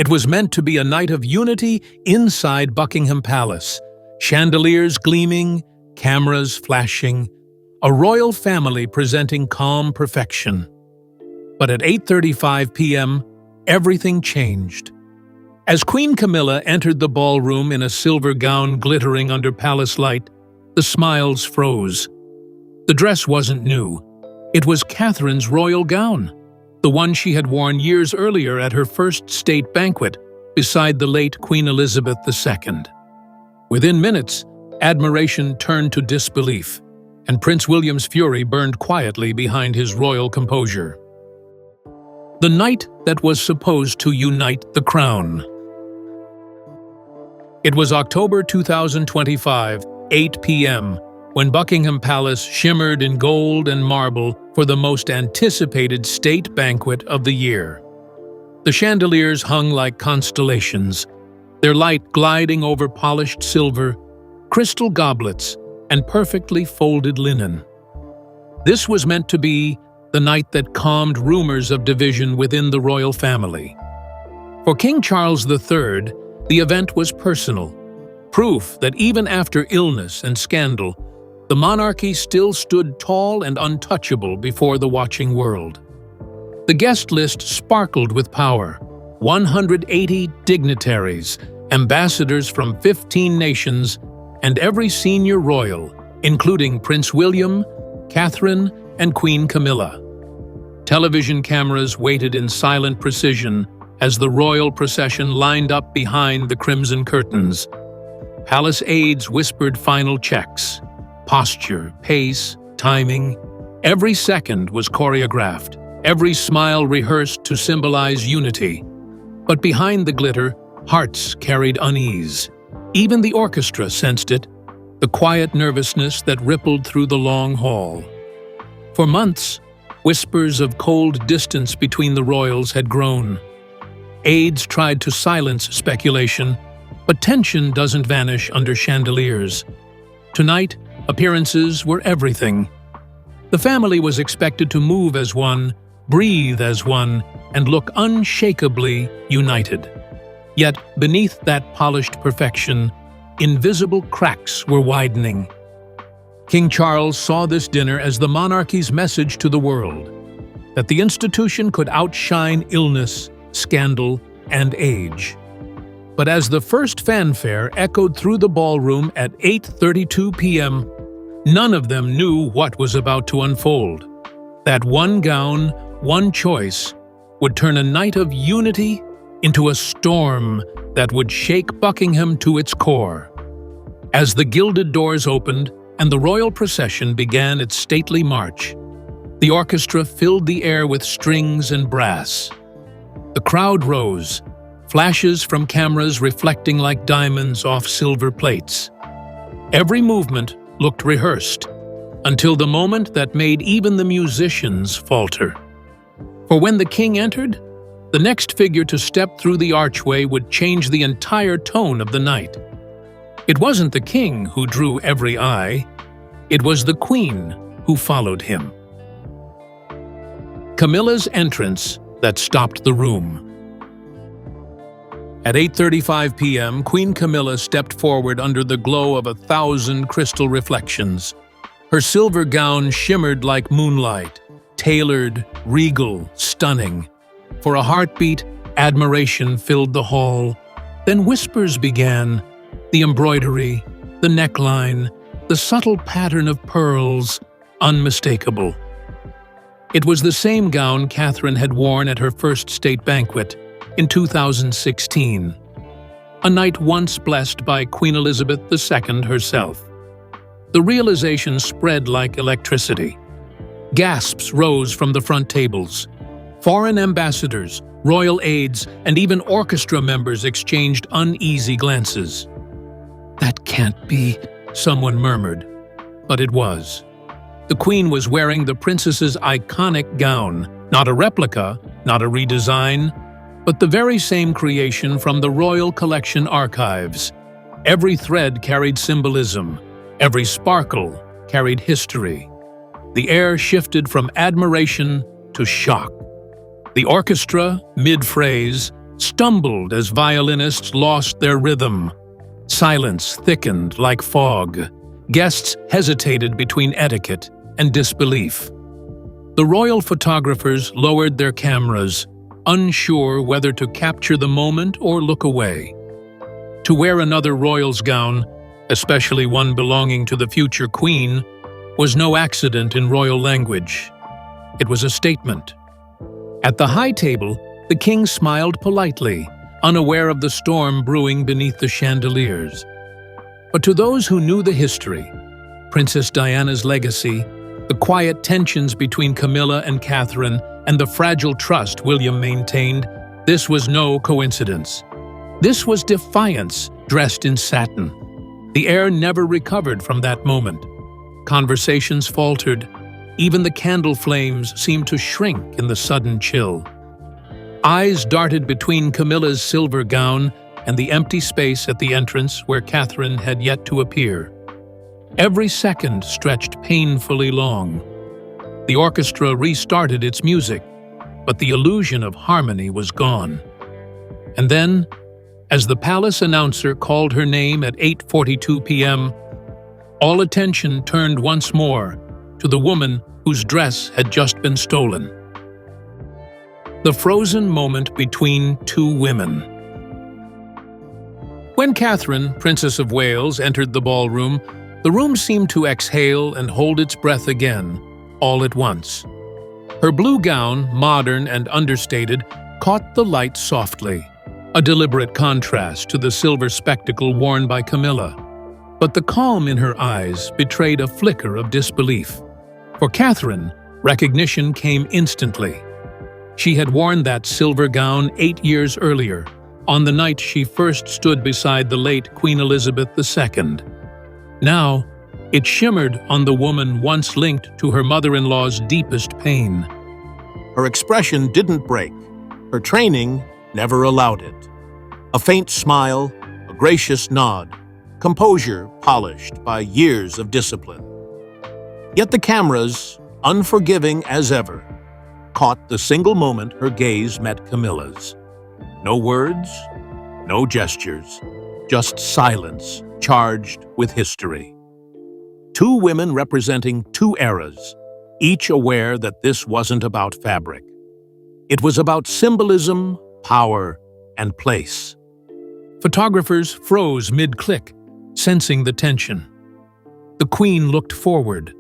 It was meant to be a night of unity inside Buckingham Palace. Chandeliers gleaming, cameras flashing, a royal family presenting calm perfection. But at 8:35 p.m., everything changed. As Queen Camilla entered the ballroom in a silver gown glittering under palace light, the smiles froze. The dress wasn't new. It was Catherine's royal gown, the one she had worn years earlier at her first state banquet beside the late Queen Elizabeth II. Within minutes, admiration turned to disbelief, and Prince William's fury burned quietly behind his royal composure. The night that was supposed to unite the crown. It was October 2025, 8 p.m., when Buckingham Palace shimmered in gold and marble for the most anticipated state banquet of the year. The chandeliers hung like constellations, their light gliding over polished silver, crystal goblets, and perfectly folded linen. This was meant to be the night that calmed rumors of division within the royal family. For King Charles III, the event was personal, proof that even after illness and scandal, the monarchy still stood tall and untouchable before the watching world. The guest list sparkled with power: 180 dignitaries, ambassadors from 15 nations, and every senior royal, including Prince William, Catherine, and Queen Camilla. Television cameras waited in silent precision as the royal procession lined up behind the crimson curtains. Palace aides whispered final checks. Posture, pace, timing. Every second was choreographed, every smile rehearsed to symbolize unity. But behind the glitter, hearts carried unease. Even the orchestra sensed it, the quiet nervousness that rippled through the long hall. For months, whispers of cold distance between the royals had grown. Aides tried to silence speculation, but tension doesn't vanish under chandeliers. Tonight, appearances were everything. The family was expected to move as one, breathe as one, and look unshakably united. Yet, beneath that polished perfection, invisible cracks were widening. King Charles saw this dinner as the monarchy's message to the world, that the institution could outshine illness, scandal, and age. But as the first fanfare echoed through the ballroom at 8:32 p.m., none of them knew what was about to unfold. That one gown, one choice, would turn a night of unity into a storm that would shake Buckingham to its core. As the gilded doors opened and the royal procession began its stately march, the orchestra filled the air with strings and brass. The crowd rose, flashes from cameras reflecting like diamonds off silver plates. Every movement looked rehearsed, until the moment that made even the musicians falter. For when the king entered, the next figure to step through the archway would change the entire tone of the night. It wasn't the king who drew every eye, it was the queen who followed him. Camilla's entrance that stopped the room. At 8:35 p.m., Queen Camilla stepped forward under the glow of 1,000 crystal reflections. Her silver gown shimmered like moonlight, tailored, regal, stunning. For a heartbeat, admiration filled the hall. Then whispers began. The embroidery, the neckline, the subtle pattern of pearls, unmistakable. It was the same gown Catherine had worn at her first state banquet in 2016, a night once blessed by Queen Elizabeth II herself. The realization spread like electricity. Gasps rose from the front tables. Foreign ambassadors, royal aides, and even orchestra members exchanged uneasy glances. "That can't be," someone murmured. But it was. The Queen was wearing the princess's iconic gown, not a replica, not a redesign, but the very same creation from the Royal Collection archives. Every thread carried symbolism, every sparkle carried history. The air shifted from admiration to shock. The orchestra, mid-phrase, stumbled as violinists lost their rhythm. Silence thickened like fog. Guests hesitated between etiquette and disbelief. The royal photographers lowered their cameras, unsure whether to capture the moment or look away. To wear another royal's gown, especially one belonging to the future queen, was no accident in royal language. It was a statement. At the high table, the king smiled politely, unaware of the storm brewing beneath the chandeliers. But to those who knew the history, Princess Diana's legacy, the quiet tensions between Camilla and Catherine, and the fragile trust William maintained, this was no coincidence. This was defiance dressed in satin. The air never recovered from that moment. Conversations faltered. Even the candle flames seemed to shrink in the sudden chill. Eyes darted between Camilla's silver gown and the empty space at the entrance where Catherine had yet to appear. Every second stretched painfully long. The orchestra restarted its music, but the illusion of harmony was gone. And then, as the palace announcer called her name at 8:42 p.m., all attention turned once more to the woman whose dress had just been stolen. The frozen moment between two women. When Catherine, Princess of Wales, entered the ballroom, the room seemed to exhale and hold its breath again, all at once. Her blue gown, modern and understated, caught the light softly, a deliberate contrast to the silver spectacle worn by Camilla. But the calm in her eyes betrayed a flicker of disbelief. For Catherine, recognition came instantly. She had worn that silver gown 8 years earlier, on the night she first stood beside the late Queen Elizabeth II. Now, it shimmered on the woman once linked to her mother-in-law's deepest pain. Her expression didn't break. Her training never allowed it. A faint smile, a gracious nod, composure polished by years of discipline. Yet the cameras, unforgiving as ever, caught the single moment her gaze met Camilla's. No words, no gestures, just silence charged with history. Two women representing two eras, each aware that this wasn't about fabric. It was about symbolism, power, and place. Photographers froze mid-click, sensing the tension. The queen looked forward.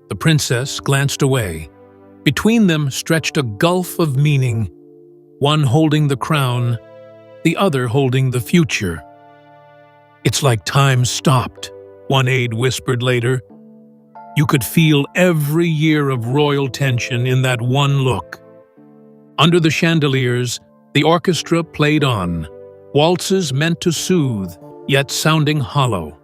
The princess glanced away. Between them stretched a gulf of meaning, one holding the crown, the other holding the future. "It's like time stopped," one aide whispered later. You could feel every year of royal tension in that one look. Under the chandeliers, the orchestra played on, waltzes meant to soothe, yet sounding hollow.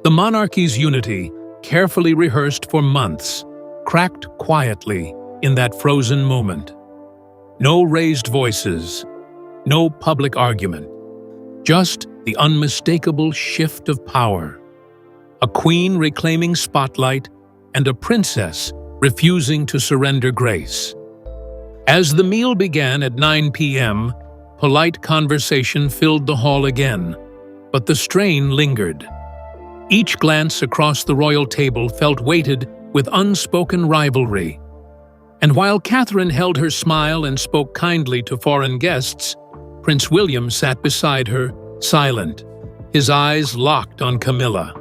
The monarchy's unity, carefully rehearsed for months, cracked quietly in that frozen moment. No raised voices, no public argument, just the unmistakable shift of power. A queen reclaiming spotlight and a princess refusing to surrender grace. As the meal began at 9 p.m., polite conversation filled the hall again, but the strain lingered. Each glance across the royal table felt weighted with unspoken rivalry. And while Catherine held her smile and spoke kindly to foreign guests, Prince William sat beside her, silent, his eyes locked on Camilla.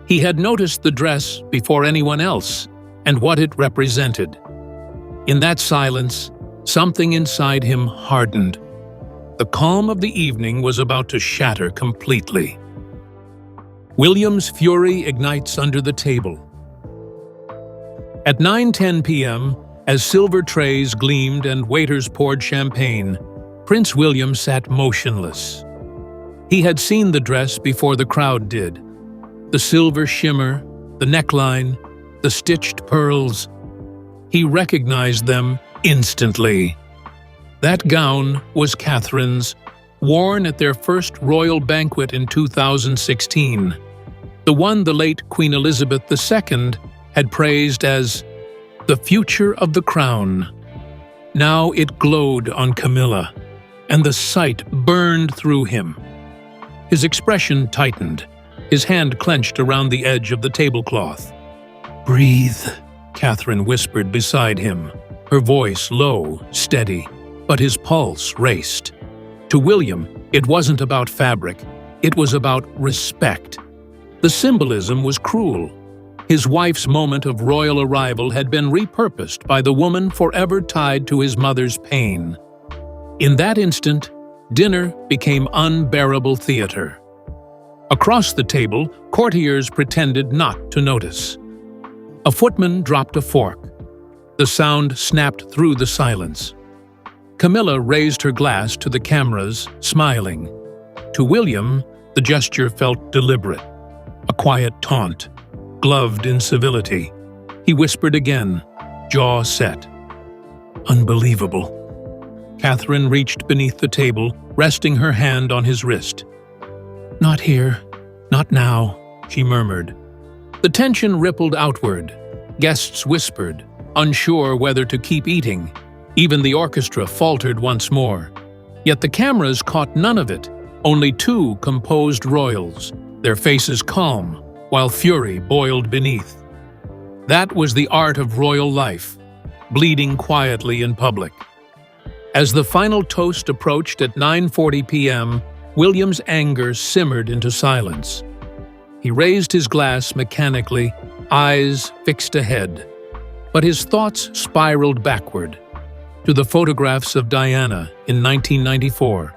He had noticed the dress before anyone else and what it represented. In that silence, something inside him hardened. The calm of the evening was about to shatter completely. William's fury ignites under the table. At 9:10 p.m., as silver trays gleamed and waiters poured champagne, Prince William sat motionless. He had seen the dress before the crowd did. The silver shimmer, the neckline, the stitched pearls. He recognized them instantly. That gown was Catherine's, worn at their first royal banquet in 2016. The one the late Queen Elizabeth II had praised as the future of the crown. Now it glowed on Camilla. and the sight burned through him. His expression tightened, his hand clenched around the edge of the tablecloth. "Breathe," Catherine whispered beside him, her voice low, steady, but his pulse raced. To William, it wasn't about fabric, it was about respect. The symbolism was cruel. His wife's moment of royal arrival had been repurposed by the woman forever tied to his mother's pain. In that instant, dinner became unbearable theater. Across the table, courtiers pretended not to notice. A footman dropped a fork. The sound snapped through the silence. Camilla raised her glass to the cameras, smiling. To William, the gesture felt deliberate, a quiet taunt, gloved in civility. He whispered again, jaw set. "Unbelievable." Catherine reached beneath the table, resting her hand on his wrist. "Not here, not now," she murmured. The tension rippled outward. Guests whispered, unsure whether to keep eating. Even the orchestra faltered once more. Yet the cameras caught none of it, only two composed royals, their faces calm, while fury boiled beneath. That was the art of royal life, bleeding quietly in public. As the final toast approached at 9:40 p.m., William's anger simmered into silence. He raised his glass mechanically, eyes fixed ahead. But his thoughts spiraled backward, to the photographs of Diana in 1994,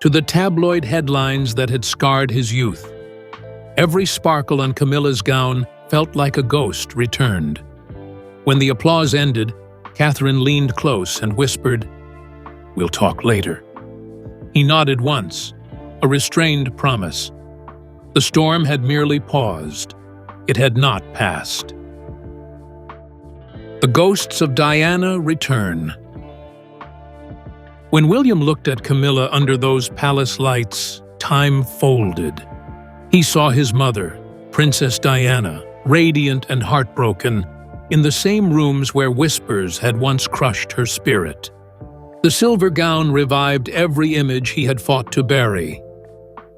to the tabloid headlines that had scarred his youth. Every sparkle on Camilla's gown felt like a ghost returned. When the applause ended, Catherine leaned close and whispered, "We'll talk later." He nodded once, a restrained promise. The storm had merely paused. It had not passed. The ghosts of Diana return. When William looked at Camilla under those palace lights, time folded. He saw his mother, Princess Diana, radiant and heartbroken, in the same rooms where whispers had once crushed her spirit. The silver gown revived every image he had fought to bury.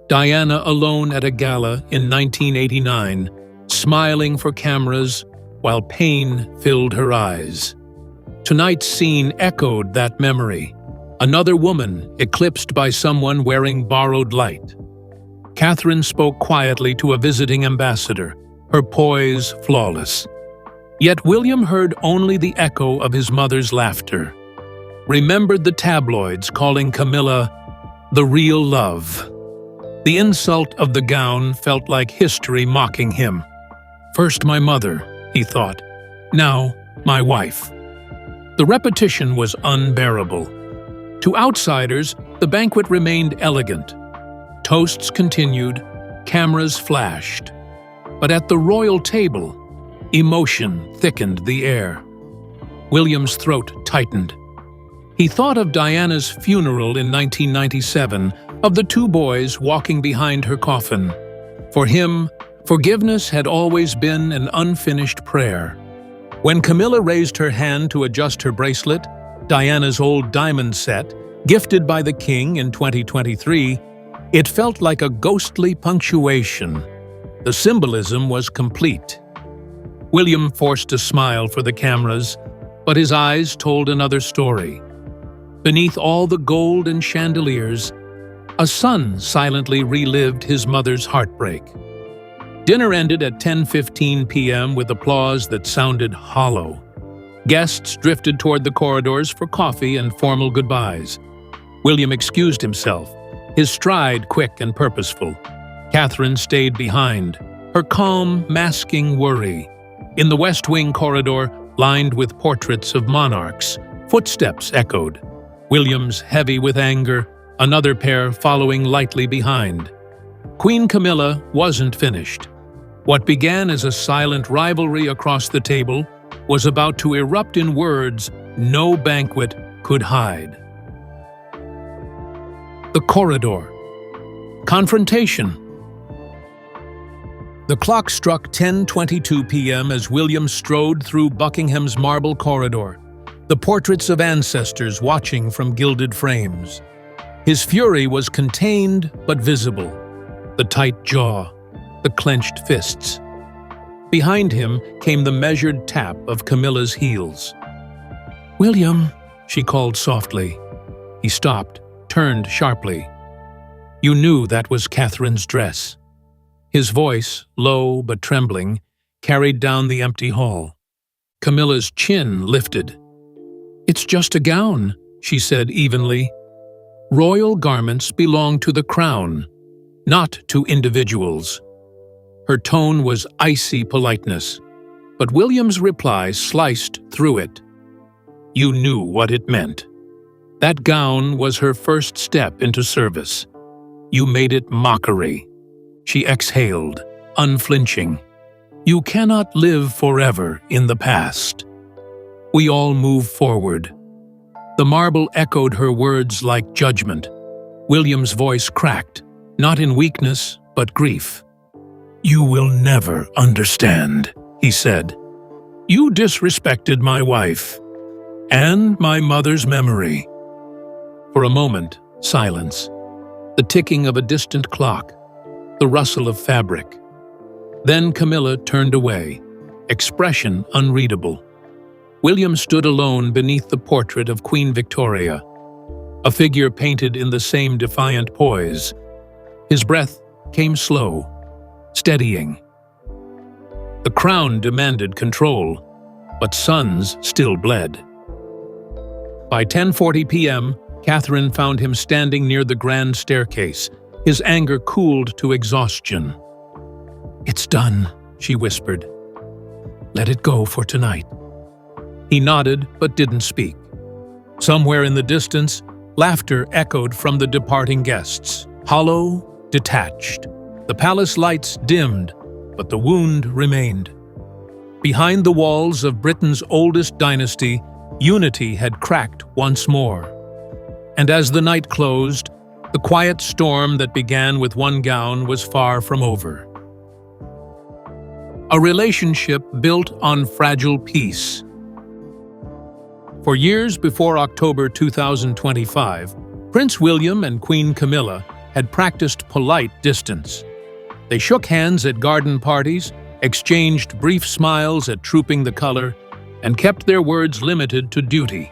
Diana alone at a gala in 1989, smiling for cameras while pain filled her eyes. Tonight's scene echoed that memory. Another woman eclipsed by someone wearing borrowed light. Catherine spoke quietly to a visiting ambassador, her poise flawless. Yet William heard only the echo of his mother's laughter. Remembered the tabloids calling Camilla the real love. The insult of the gown felt like history mocking him. First my mother, he thought. Now my wife. The repetition was unbearable. To outsiders, the banquet remained elegant. Toasts continued, cameras flashed. But at the royal table, emotion thickened the air. William's throat tightened. He thought of Diana's funeral in 1997, of the two boys walking behind her coffin. For him, forgiveness had always been an unfinished prayer. When Camilla raised her hand to adjust her bracelet, Diana's old diamond set, gifted by the king in 2023, it felt like a ghostly punctuation. The symbolism was complete. William forced a smile for the cameras, but his eyes told another story. Beneath all the gold and chandeliers, a son silently relived his mother's heartbreak. Dinner ended at 10:15 p.m. with applause that sounded hollow. Guests drifted toward the corridors for coffee and formal goodbyes. William excused himself, his stride quick and purposeful. Catherine stayed behind, her calm masking worry. In the West Wing corridor, lined with portraits of monarchs, footsteps echoed. William's heavy with anger, another pair following lightly behind. Queen Camilla wasn't finished. What began as a silent rivalry across the table was about to erupt in words no banquet could hide. The corridor. Confrontation. The clock struck 10:22 p.m. as William strode through Buckingham's marble corridor, the portraits of ancestors watching from gilded frames. His fury was contained but visible. The tight jaw, the clenched fists. Behind him came the measured tap of Camilla's heels. "William," she called softly. He stopped, turned sharply. You knew that was Catherine's dress. His voice, low but trembling, carried down the empty hall. Camilla's chin lifted. "It's just a gown," she said evenly. "Royal garments belong to the crown, not to individuals." Her tone was icy politeness, but William's reply sliced through it. You knew what it meant. That gown was her first step into service. You made it mockery. She exhaled, unflinching. You cannot live forever in the past. We all move forward. The marble echoed her words like judgment. William's voice cracked, not in weakness, but grief. "You will never understand," he said. "You disrespected my wife, and my mother's memory." For a moment, silence. The ticking of a distant clock, the rustle of fabric. Then Camilla turned away, expression unreadable. William stood alone beneath the portrait of Queen Victoria, a figure painted in the same defiant poise. His breath came slow, steadying. The crown demanded control, but sons still bled. By 10:40 p.m., Catherine found him standing near the grand staircase, his anger cooled to exhaustion. "It's done," she whispered. "Let it go for tonight." He nodded but didn't speak. Somewhere in the distance, laughter echoed from the departing guests, hollow, detached. The palace lights dimmed, but the wound remained. Behind the walls of Britain's oldest dynasty, unity had cracked once more. And as the night closed, the quiet storm that began with one gown was far from over. A relationship built on fragile peace. For years before October 2025, Prince William and Queen Camilla had practiced polite distance. They shook hands at garden parties, exchanged brief smiles at Trooping the Color, and kept their words limited to duty.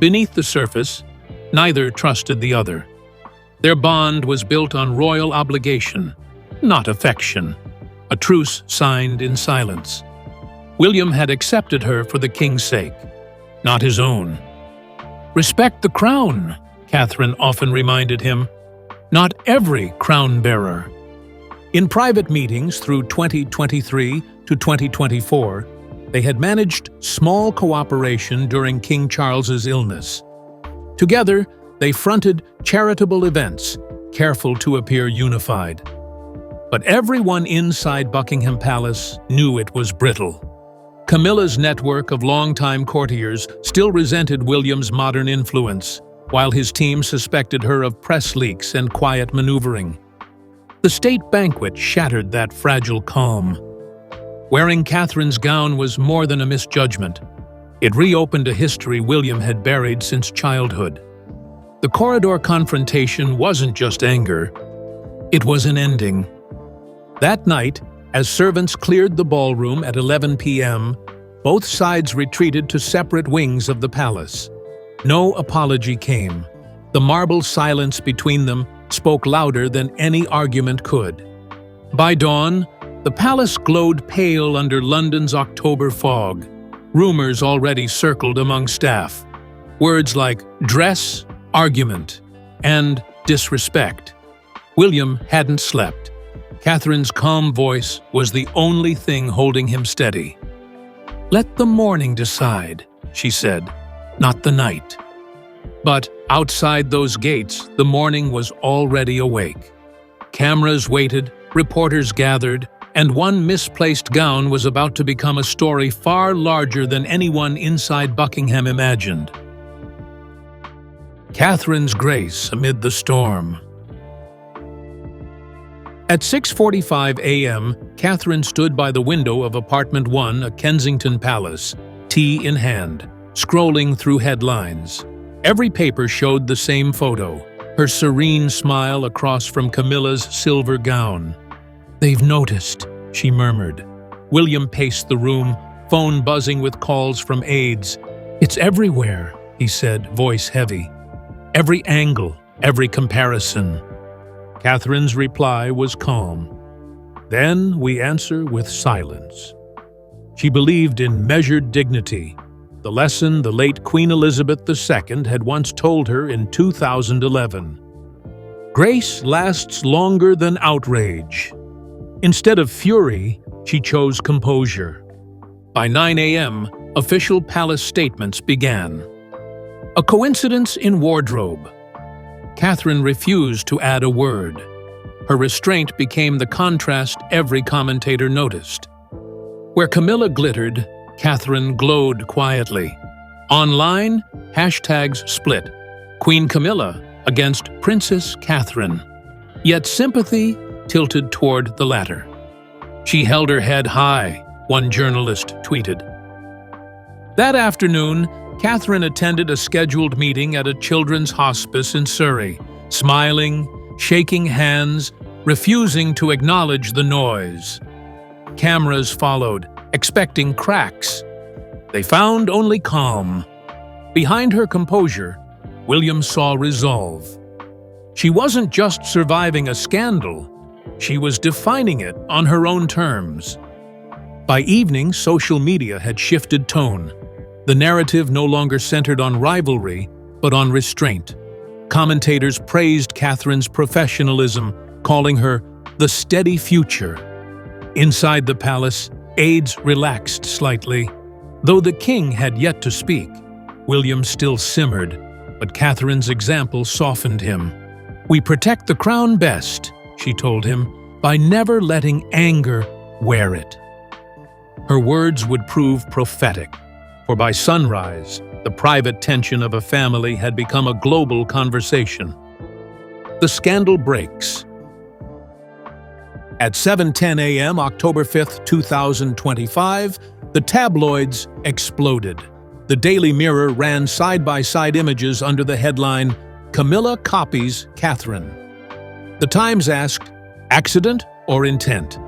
Beneath the surface, neither trusted the other. Their bond was built on royal obligation, not affection, a truce signed in silence. William had accepted her for the king's sake, not his own. "Respect the crown," Catherine often reminded him. "Not every crown-bearer." In private meetings through 2023 to 2024, they had managed small cooperation during King Charles's illness. Together, they fronted charitable events, careful to appear unified. But everyone inside Buckingham Palace knew it was brittle. Camilla's network of longtime courtiers still resented William's modern influence, while his team suspected her of press leaks and quiet maneuvering. The state banquet shattered that fragile calm. Wearing Catherine's gown was more than a misjudgment. It reopened a history William had buried since childhood. The corridor confrontation wasn't just anger, it was an ending. That night, as servants cleared the ballroom at 11 p.m., both sides retreated to separate wings of the palace. No apology came. The marble silence between them spoke louder than any argument could. By dawn, the palace glowed pale under London's October fog. Rumors already circled among staff. Words like dress, argument, and disrespect. William hadn't slept. Catherine's calm voice was the only thing holding him steady. "Let the morning decide," she said, "not the night." But outside those gates, the morning was already awake. Cameras waited, reporters gathered, and one misplaced gown was about to become a story far larger than anyone inside Buckingham imagined. Catherine's grace amid the storm. At 6:45 a.m., Catherine stood by the window of Apartment 1 at Kensington Palace, tea in hand, scrolling through headlines. Every paper showed the same photo, her serene smile across from Camilla's silver gown. "They've noticed," she murmured. William paced the room, phone buzzing with calls from aides. "It's everywhere," he said, voice heavy. "Every angle, every comparison." Catherine's reply was calm. "Then we answer with silence." She believed in measured dignity, the lesson the late Queen Elizabeth II had once told her in 2011. Grace lasts longer than outrage. Instead of fury, she chose composure. By 9 a.m., official palace statements began. A coincidence in wardrobe. Catherine refused to add a word. Her restraint became the contrast every commentator noticed. Where Camilla glittered, Catherine glowed quietly. Online, hashtags split. Queen Camilla against Princess Catherine. Yet sympathy tilted toward the latter. "She held her head high," one journalist tweeted. That afternoon, Catherine attended a scheduled meeting at a children's hospice in Surrey, smiling, shaking hands, refusing to acknowledge the noise. Cameras followed, expecting cracks. They found only calm. Behind her composure, William saw resolve. She wasn't just surviving a scandal, she was defining it on her own terms. By evening, social media had shifted tone. The narrative no longer centered on rivalry, but on restraint. Commentators praised Catherine's professionalism, calling her the steady future. Inside the palace, aides relaxed slightly. Though the king had yet to speak, William still simmered, but Catherine's example softened him. "We protect the crown best," she told him, "by never letting anger wear it." Her words would prove prophetic, for by sunrise, the private tension of a family had become a global conversation. The scandal breaks. At 7:10 a.m., October 5, 2025, the tabloids exploded. The Daily Mirror ran side-by-side images under the headline, "Camilla copies Catherine." The Times asked, "Accident or intent?"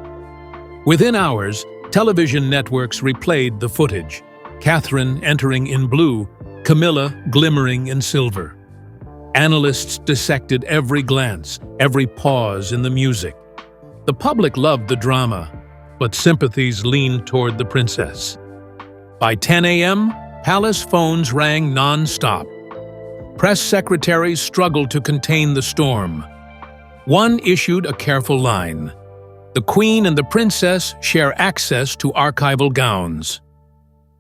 Within hours, television networks replayed the footage. Catherine entering in blue, Camilla glimmering in silver. Analysts dissected every glance, every pause in the music. The public loved the drama, but sympathies leaned toward the princess. By 10 a.m., palace phones rang non-stop. Press secretaries struggled to contain the storm. One issued a careful line. The Queen and the Princess share access to archival gowns.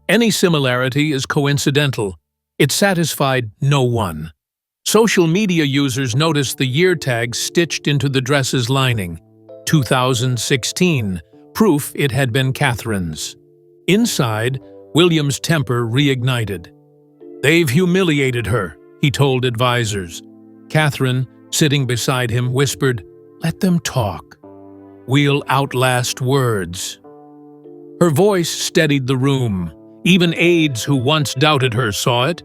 Any similarity is coincidental. It satisfied no one. Social media users noticed the year tag stitched into the dress's lining. 2016, proof it had been Catherine's. Inside, William's temper reignited. "They've humiliated her," he told advisors. Catherine, sitting beside him, whispered, "Let them talk. We'll outlast words." Her voice steadied the room. Even aides who once doubted her saw it.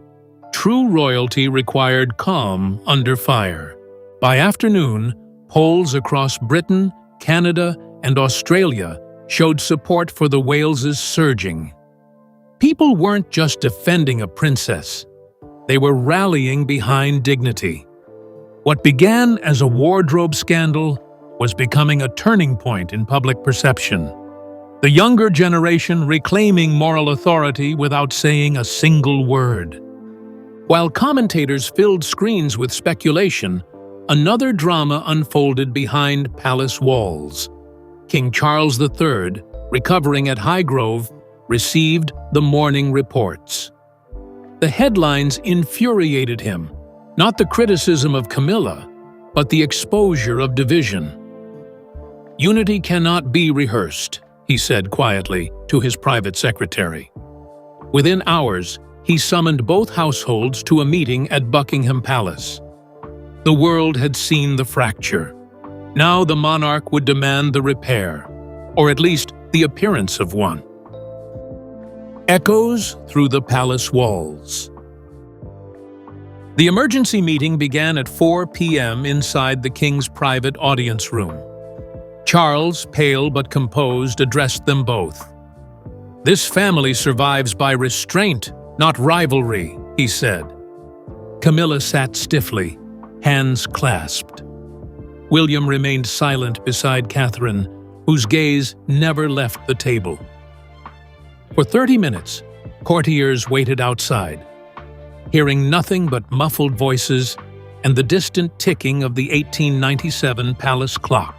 True royalty required calm under fire. By afternoon, polls across Britain, Canada, and Australia showed support for the Waleses surging. People weren't just defending a princess. They were rallying behind dignity. What began as a wardrobe scandal was becoming a turning point in public perception. The younger generation reclaiming moral authority without saying a single word. While commentators filled screens with speculation, another drama unfolded behind palace walls. King Charles III, recovering at Highgrove, received the morning reports. The headlines infuriated him, not the criticism of Camilla, but the exposure of division. "Unity cannot be rehearsed," he said quietly to his private secretary. Within hours, he summoned both households to a meeting at Buckingham Palace. The world had seen the fracture. Now the monarch would demand the repair, or at least the appearance of one. Echoes through the palace walls. The emergency meeting began at 4 p.m. inside the king's private audience room. Charles, pale but composed, addressed them both. "This family survives by restraint, not rivalry," he said. Camilla sat stiffly, hands clasped. William remained silent beside Catherine, whose gaze never left the table. For 30 minutes, courtiers waited outside, hearing nothing but muffled voices and the distant ticking of the 1897 palace clock.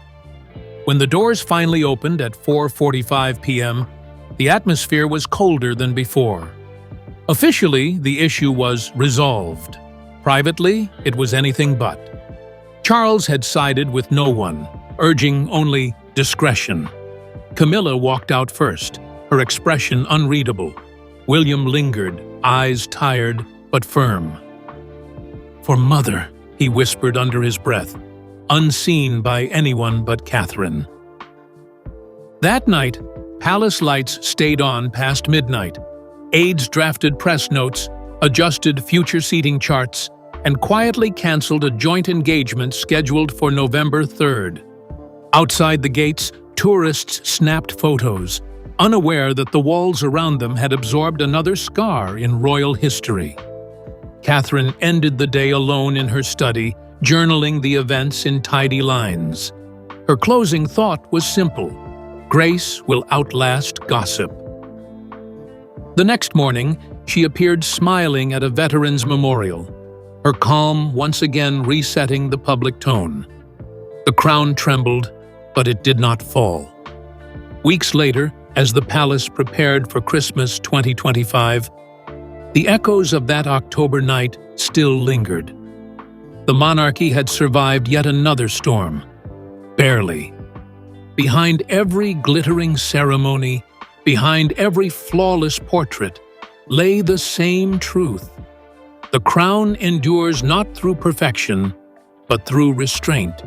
When the doors finally opened at 4:45 p.m., the atmosphere was colder than before. Officially, the issue was resolved. Privately, it was anything but. Charles had sided with no one, urging only discretion. Camilla walked out first, her expression unreadable. William lingered, eyes tired but firm. "For Mother," he whispered under his breath, unseen by anyone but Catherine. That night, palace lights stayed on past midnight. Aides drafted press notes, adjusted future seating charts, and quietly canceled a joint engagement scheduled for November 3rd. Outside the gates, tourists snapped photos, unaware that the walls around them had absorbed another scar in royal history. Catherine ended the day alone in her study, journaling the events in tidy lines. Her closing thought was simple: grace will outlast gossip. The next morning, she appeared smiling at a veterans' memorial, her calm once again resetting the public tone. The crown trembled, but it did not fall. Weeks later, as the palace prepared for Christmas 2025, the echoes of that October night still lingered. The monarchy had survived yet another storm. Barely. Behind every glittering ceremony, behind every flawless portrait, lay the same truth. The crown endures not through perfection, but through restraint.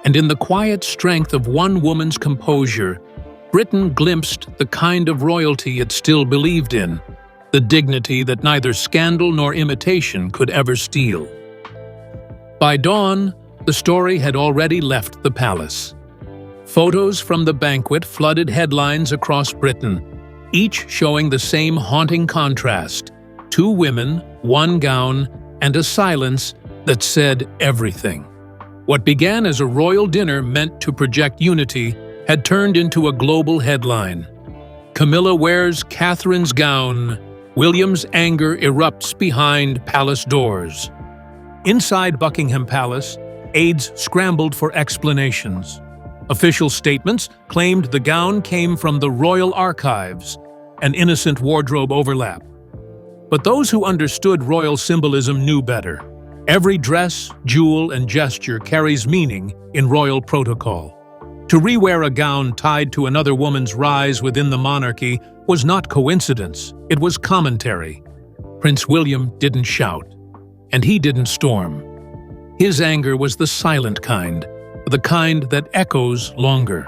And in the quiet strength of one woman's composure, Britain glimpsed the kind of royalty it still believed in, the dignity that neither scandal nor imitation could ever steal. By dawn, the story had already left the palace. Photos from the banquet flooded headlines across Britain, each showing the same haunting contrast: 2 women, 1 gown, and a silence that said everything. What began as a royal dinner meant to project unity had turned into a global headline. Camilla wears Catherine's gown. William's anger erupts behind palace doors. Inside Buckingham Palace, aides scrambled for explanations. Official statements claimed the gown came from the royal archives, an innocent wardrobe overlap. But those who understood royal symbolism knew better. Every dress, jewel, and gesture carries meaning in royal protocol. To rewear a gown tied to another woman's rise within the monarchy was not coincidence, it was commentary. Prince William didn't shout, and he didn't storm. His anger was the silent kind, the kind that echoes longer.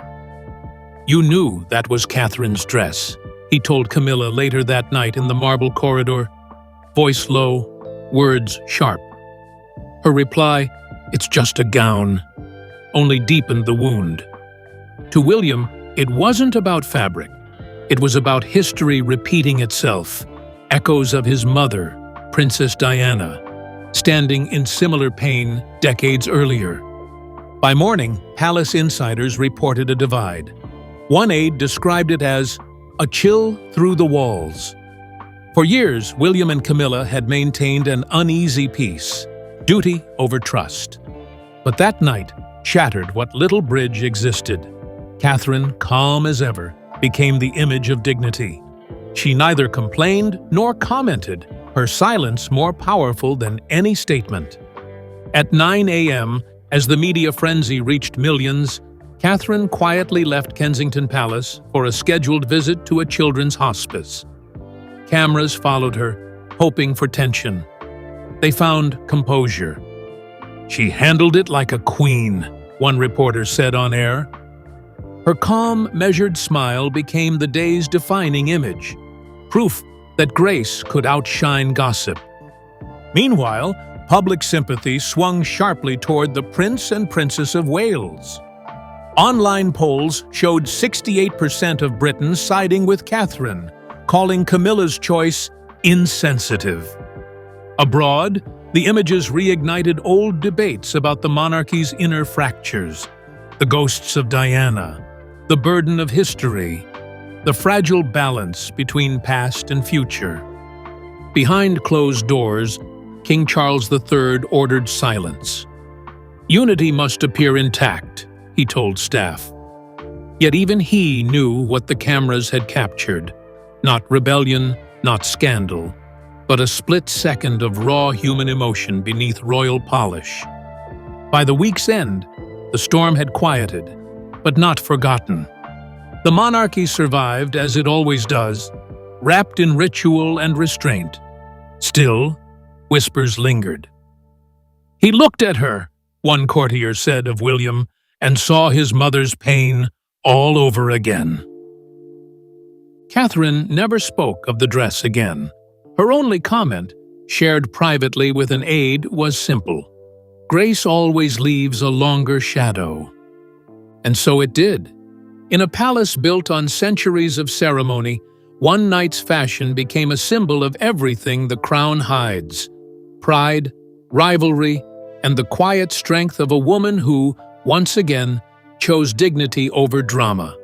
"You knew that was Catherine's dress," he told Camilla later that night in the marble corridor, voice low, words sharp. Her reply, "It's just a gown," only deepened the wound. To William, it wasn't about fabric. It was about history repeating itself, echoes of his mother, Princess Diana, standing in similar pain decades earlier. By morning, palace insiders reported a divide. One aide described it as a chill through the walls. For years, William and Camilla had maintained an uneasy peace, duty over trust. But that night shattered what little bridge existed. Catherine, calm as ever, became the image of dignity. She neither complained nor commented, her silence more powerful than any statement. At 9 a.m., as the media frenzy reached millions, Catherine quietly left Kensington Palace for a scheduled visit to a children's hospice. Cameras followed her, hoping for tension. They found composure. "She handled it like a queen," one reporter said on air. Her calm, measured smile became the day's defining image, proof that grace could outshine gossip. Meanwhile, public sympathy swung sharply toward the Prince and Princess of Wales. Online polls showed 68% of Britons siding with Catherine, calling Camilla's choice insensitive. Abroad, the images reignited old debates about the monarchy's inner fractures, the ghosts of Diana, the burden of history, the fragile balance between past and future. Behind closed doors, King Charles III ordered silence. Unity must appear intact, he told staff. Yet even he knew what the cameras had captured. Not rebellion, not scandal, but a split second of raw human emotion beneath royal polish. By the week's end, the storm had quieted, but not forgotten. The monarchy survived, as it always does, wrapped in ritual and restraint. Still, whispers lingered. "He looked at her," one courtier said of William, "and saw his mother's pain all over again." Catherine never spoke of the dress again. Her only comment, shared privately with an aide, was simple: "Grace always leaves a longer shadow." And so it did. In a palace built on centuries of ceremony, one night's fashion became a symbol of everything the crown hides: pride, rivalry, and the quiet strength of a woman who, once again, chose dignity over drama.